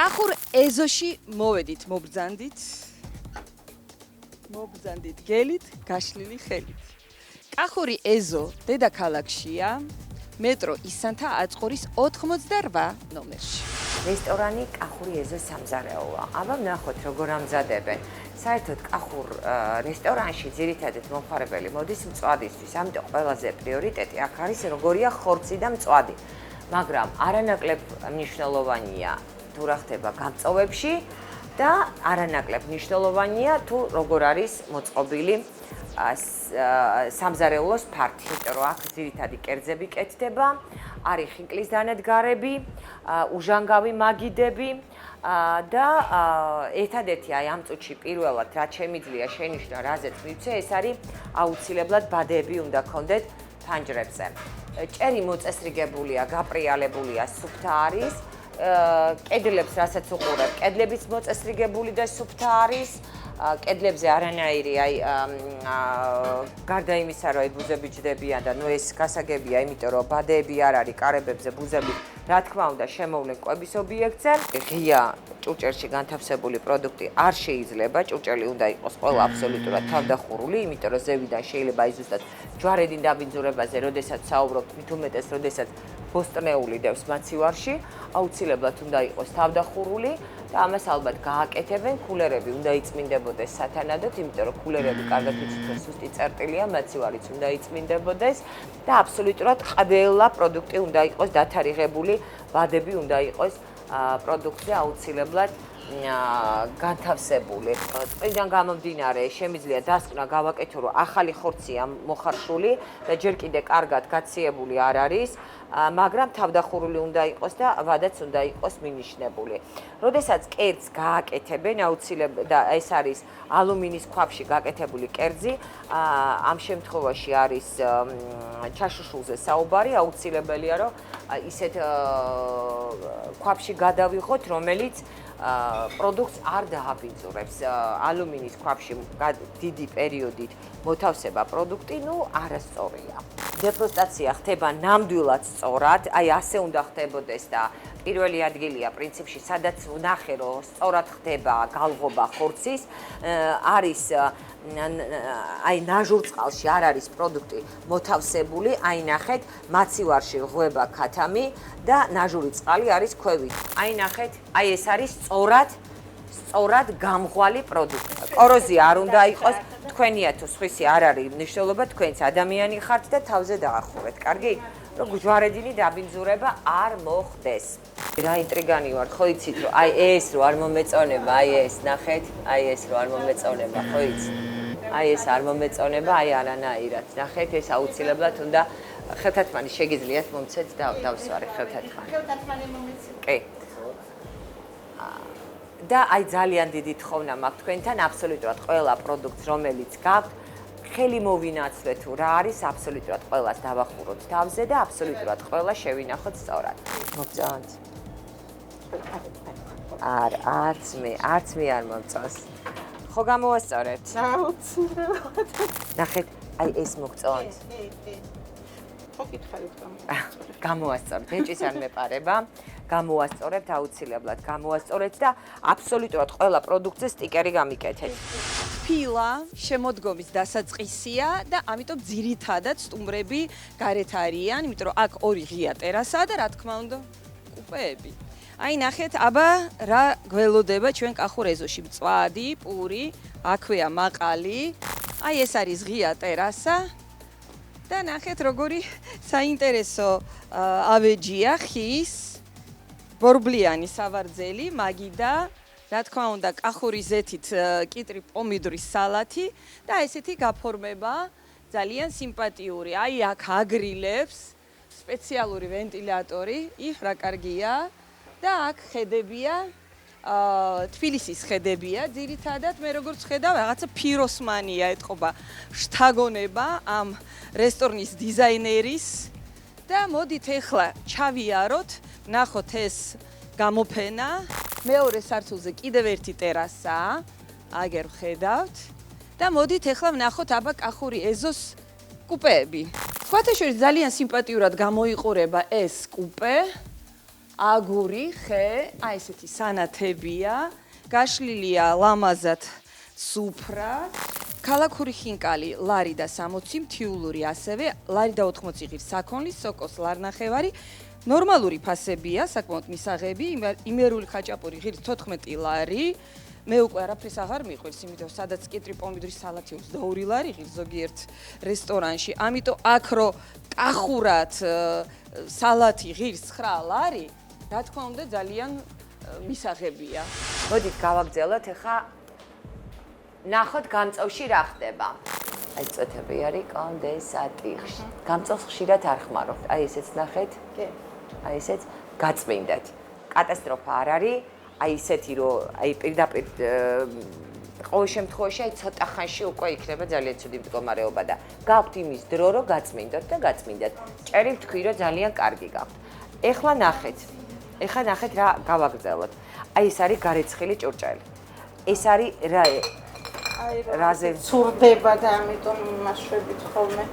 კახურ ეზოში მოვედით, მობრძანდით გელით, გაშლილი ხელით. კახური ეზო დედაქალაქშია, მეტრო ისანთა აწყურის 88 ნომერში. რესტორანი კახური ეზოს სამზარეულო. აბა ვნახოთ როგორ ამზადებენ. საერთოდ კახურ რესტორანში ძირითადად მომხმარებელი მოდის მწვადისთვის, ამიტომ ყველაზე პრიორიტეტი აქ არის როგორია ხორცი და მწვადი. მაგრამ არანაკლებ მნიშვნელოვანია თუ რა ხდება გამწოვებში და არანაკლებ მნიშვნელოვანია თუ როგორ არის მოწყობილი სამზარეულოს ფართი. იმიტომ რომ აქ ძირითადი კერძები კეთდება, არის ხინკლის დანადგარები, უჟანგავი მაგიდები და ერთადერთი აი ამ წუთში პირველად რაც შემიძლია შენიშნა, რაზეც მივცე, ეს არის აუცილებლად ბადეები უნდა გქონდეთ ფანჯრებზე. ჭერი მოწესრიგებულია, გაპრიალებულია, სუფთა არის. კედლებს რასაც უყურებ, კედლებიც მოწესრიგებული და სუფთა არის. კედლებზე არანაირი აი გარდა იმისა, რომ ბუზები ჯდებიან და ნუ ეს გასაგებია, იმიტომ რომ ბადეები არ არის კარებებზე, ბუზები, რა თქმა უნდა, შემოვლენ კვების ობიექტზე. ღია ჭურჭელში განთავსებული პროდუქტი არ შეიძლება, ჭურჭელი უნდა იყოს ყველა აბსოლუტურად თავდახურული, იმიტომ რომ ზევიდან შეიძლება აი ზუსტად ჯვარედინ დაბინძურებაზე, როდესაც საუბრობთ, მით უმეტეს, როდესაც ბოსტნეული დევს მაცივარში, აუცილებლად უნდა იყოს თავდახურული და ამას ალბათ გააკეთებენ, კულერები უნდა იწმინდებოდეს სათანადოდ, იმიტომ რომ კულერები კარგად იცით, რომ სუსტი წერტილია, მაცივარიც უნდა იწმინდებოდეს და აბსოლუტურად ყველა პროდუქტი უნდა იყოს დათარიღებული, ბადები უნდა იყოს პროდუქტზე აუცილებლად განთავსებული. წვრიდან გამომდინარე, შემიძლია დასკვნა გავაკეთო, რომ ახალი ხორცია მოხარშული და ჯერ კიდე კარგად გაციებული არ არის, მაგრამ თავდახურული უნდა იყოს და ვადაც უნდა იყოს მინიშნებული. როდესაც კერძს გააკეთებენ, აუცილებლად და ეს არის ალუმინის ქვაბში გაკეთებული კერძი, ამ შემთხვევაში არის ჩაშუშულზე საუბარი, აუცილებელია, რომ ისეთ ქვაბში გადავიღოთ, რომელიც პროდუქტს არ დააბინძურებს. ალუმინის ქვაბში დიდი პერიოდით მოთავსება პროდუქტი, ნუ არასწორია. დეფროსტაცია ხდება ნამდვილად სწორად, აი ასე უნდა ხდებოდეს და პირველი ადგილია პრინციპში, სადაც ვნახე, რომ სწორად ხდება გალღობა ხორცის, არის აი ნაჟურ წყალში არ არის პროდუქტი მოთავსებული, აი ნახეთ, მაცივარში ღვება ქათამი და ნაჟური წყალი არის ქვევით. აი ნახეთ, აი ეს არის სწორად გამღვალი პროდუქტი. კოროზია არ უნდა იყოს, თქვენია თუ სხვისი არ არის მნიშვნელობა, თქვენც ადამიანი ხართ და თავზე დაახურეთ. კარგი? რომ ჯვარედინი დაბინძურება არ მოხდეს. რა ინტრიგანი ვარ, ხო იცით, რომ აი ეს რო არ მომეწონება, აი ეს ნახეთ, აი ეს რო არ მომეწონება, ხო იცით? აი ეს არ მომეწონება, აი არანაირად. ნახეთ, ეს აუცილებლად უნდა ხელთათმანი შეგიძლიათ მომცეთ და დავსვარე ხელთათმანი. ხელთათმანი მომეცეთ. კი. და აი ძალიან დიდი თხოვნა მაქვს თქვენთან, აბსოლუტურად ყველა პროდუქტს, რომელიც გაქვთ, ხელი მოვინაცვლეთ თუ რა არის, აბსოლუტურად ყველას დავახუროთ თავზე და აბსოლუტურად ყველა შევინახოთ სწორად. მოგწონთ? არც მე არ მომწონს. ხო გამოვასწორეთ? აუცილებლად. ნახეთ, აი ეს მოგწონთ? ხო გითხარით გამოვასწორეთ, ბეჭის არ მეპარება. გამოვასწორებთ, აუცილებლად გამოვასწორეთ და აბსოლუტურად ყველა პროდუქტზე სტიკერი გამიკეთეთ. თბილა შემოდგომის დასაწყისია და ამიტომ ძირითადად სტუმრები გარეთ არიან, იმიტომ რომ აქ ორი ღია ტერასაა და რა თქმა უნდა კუპეები. აი ნახეთ, აბა რა გველოდება ჩვენ კახურ ეზოში, მწვადი, პური, აქვეა მაყალი. აი ეს არის ღია ტერასა და ნახეთ როგორი საინტერესო ავეჯია ხის ბორბლიანი სავარძელი, მაგიდა, რა თქმა უნდა, კახური ზეთით კიტრი პომიდორის სალათი და ესეთი გაფორმება ძალიან სიმპათიური. აი აქ აგრილებს სპეციალური ვენტილატორი, იქ რა კარგია და აქ ხედებია, თბილისის ხედებია, ძირითადად მე როგორც ხედავ, რაღაცა ფიროსმანია ეთყობა შთაგონება ამ რესტორნის დიზაინერის და მოდით ეხლა ჩავიაროთ, ნახოთ ეს გამოფენა. მეორე სართულზე კიდევ ერთი ტერასაა, აგერ ხედავთ და მოდით ეხლა ვნახოთ აბა კახური ეზოს კუპეები. სხვათა შორის ძალიან სიმპათიურად გამოიყურება ეს კუპე. აგური, ხე, აი ესეთი სანათებია, გაშლილია ლამაზად სუფრა, ქალაქური ხინკალი, ლარი და 60, მთიულური ასევე, ლარი და 80 ღირს საქონლის, სოკოს ლარნახევარი, ნორმალური ფასებია, საკმაოდ მისაღები, იმერული ხაჭაპური ღირს 14 ლარი, მე უკვე არაფრის აღარ მიყვარს, იმიტომ სადაც კიტრი პომიდორის სალათი 22 ლარი ღირს ზოგიერთ რესტორანში, ამიტომ აქ რო კახურად სალათი ღირს 9 ლარი, რა თქმა უნდა ძალიან მისაღებია. მოდით გავაგრძელოთ ახლა ნახოთ გამწოვში რა ხდება. აი წოთები არის კონდენსატი. გამწოვს ხშირად არ ხმარობთ. აი ესეც ნახეთ. კი. აი ესეც გაწმინდათ. კატასტროფა არ არის. აი ესეთი რომ აი პირდაპირ ყოველ შემთხვევაში აი ცოტა ხანში უკვე იქნება ძალიან ცუდი მდგომარეობა და გაქვთ იმის დრო რომ გაწმინდოთ და გაწმინდათ. ჭერი ვთქვი რომ ძალიან კარგი გაქვთ. ეხლა ნახეთ რა გავაგრძელოთ. აი ეს არის გარეცხილი ჭურჭელი. ეს არის რაზე ცურდება და ამიტომ მასშვებით ხოლმე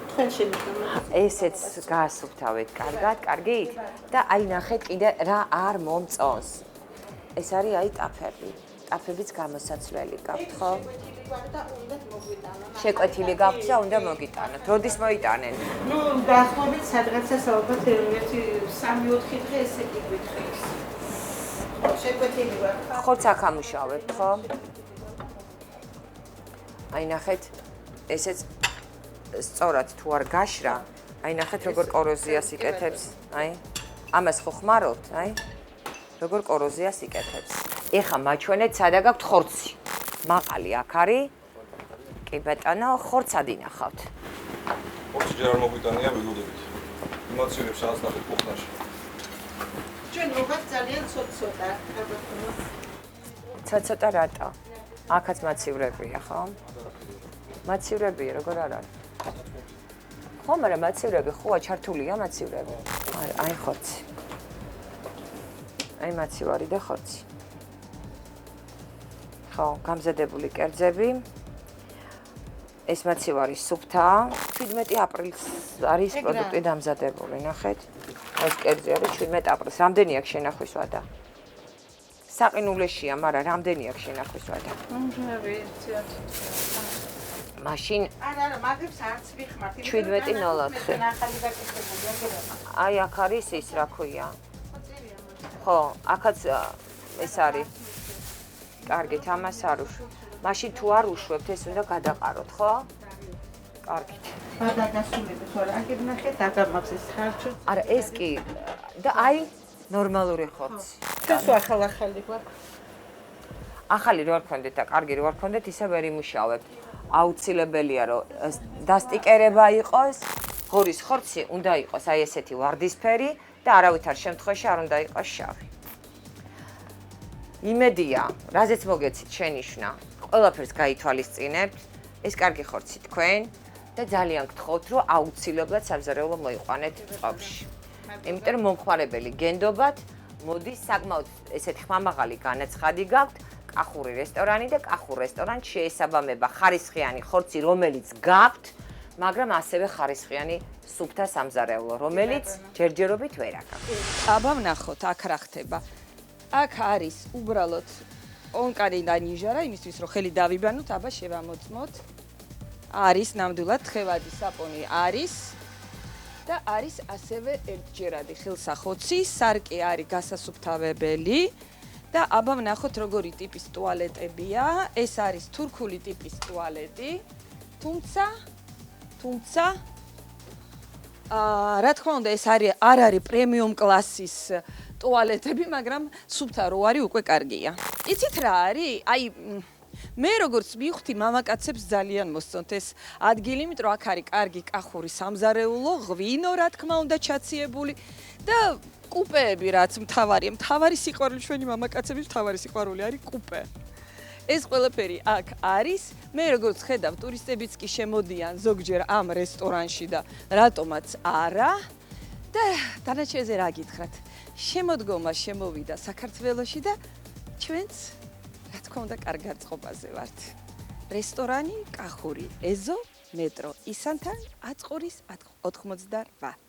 თქვენ შეიძლება ესეც გაასუფთავეთ კარგად, კარგით? და აი ნახეთ კიდე რა არ მომწონს. ეს არის აი ტაფები. ტაფებიც გამოსაცვლელი გაქვთ, ხო? შეკვეთილი გაქვთ და უნდა მოგიტანოთ. როდის მოიტანენ? ნუ დაახლოებით სადღაცა ალბათ 1-3-4 დღე ესე გიგვითხრეს. შეკვეთილი ვარ. ხორც აქ ამუშავებთ, ხო? აი ნახეთ, ესეც სწორად თუ არ გაშრა, აი ნახეთ როგორ კოროზიას იკეთებს, აი. ამას ხო ხმარობთ, აი. როგორ კოროზიას იკეთებს. ეხა მაჩვენეთ სადა გაქვთ ხორცი. მაყალი აქ არის. კი ბატონო, ხორცად ინახავთ. ხორცი ჯერ არ მოგვიტანია ველოდებით. იმაცივებს რაღაც ნახეთ კუხნაში. ჩვენ მოგაც ძალიან ცოტა, ცოტა რატო? აქაც მაცივრებია, ხო? მაცივრებია, როგორ არ არის? ხო, მაგრამ მაცივრები ხოა ჩართულია მაცივრები. აი ხორცი. აი მაცივარი და ხორცი. ხო, გამზადებული კერძები. ეს მაცივარი სუფთაა. 17 აპრილს არის პროდუქტი დამზადებული, ნახეთ. ეს კერძი არის 17 აპრილს. რამდენი აქვს შენახვის ვადა? საყინულეშია, მაგრამ რამდენი აქვს შენახვის ვადა? მაშინ არა, მაგებს არც ვიხმართ. 17.04. აი აქ არის ის, რა ქვია? ხო, აქაც ეს არის. კარგით, ამას არ უშვებთ. მაშინ თუ არ უშვებთ, ეს უნდა გადაყაროთ, ხო? კარგით. გადაგასულებით, ხო, აგერ ნახეთ, დაგამაგზეს ხარჯო. არა, ეს კი და აი ნორმალური ხორცი. ეს ახალი გვაქვს. ახალი რო არ გქონდეთ და კარგი რო არ გქონდეთ, ისე ვერ იმუშავებთ. აუცილებელია რომ დასტიკერება იყოს, ღორის ხორცი უნდა იყოს აი ესეთი ვარდისფერი და არავითარ შემთხვევაში არ უნდა იყოს შავი. იმედია, რაზეც მოგეცით შენიშვნა, ყველაფერს გაითვალისწინებთ, ეს კარგი ხორცი თქვენ და ძალიან გთხოვთ, რომ აუცილებლად სამზარეულო მოიყვანეთ წყობაში. იმიტომ რომ მომხმარებელი გენდობათ, მოდის საკმაოდ ესეთი ხმამაღალი განაცხადი გაქვთ. კახური რესტორანი და კახურ რესტორანს შეესაბამება ხარისხიანი ხორცი, რომელიც გაქვთ, მაგრამ ასევე ხარისხიანი სუფთა სამზარეულო, რომელიც ჯერჯერობით ვერ აქვს. აბა ვნახოთ, აქ რა ხდება. აქ არის უბრალოდ ონკარი და ნიჟარა, იმისთვის რომ ხელი დავიბანოთ, აბა შევამოწმოთ. არის ნამდვილად თხევადი საპონი არის და არის ასევე ერთჯერადი ხელსახოცი, სარკე არის გასასუფთავებელი. და აბა ვნახოთ როგორი ტიპის ტუალეტებია. ეს არის თურქული ტიპის ტუალეტი. თუმცა რა თქმა უნდა ეს არ არის პრემიუმ კლასის ტუალეტები, მაგრამ სუფთა რო არის უკვე კარგია. იცით რა არის? აი მე როგორც მივხვდი, მამაკაცებს ძალიან მოსწონთ ეს ადგილი, იმიტომ რომ აქ არის კარგი კახური სამზარეულო, ღვინო რა თქმა უნდა ჩაციებული და კუპეები რაც მთავარი სიყვარული ჩვენი მამაკაცების მთავარი სიყვარული არის კუპე. ეს ყველაფერი აქ არის. მე როგორც ხედავ, ტურისტებიც კი შემოდიან ზოგჯერ ამ რესტორანში და რატომაც არა. და დანარჩენზე რა გითხრათ? შემოდგომა შემოვიდა საქართველოში და ჩვენც რა თქმა უნდა კარგად წყობაზე ვართ. რესტორანი კახური, ეზო, მეტრო ისანთან, აწყურის 88.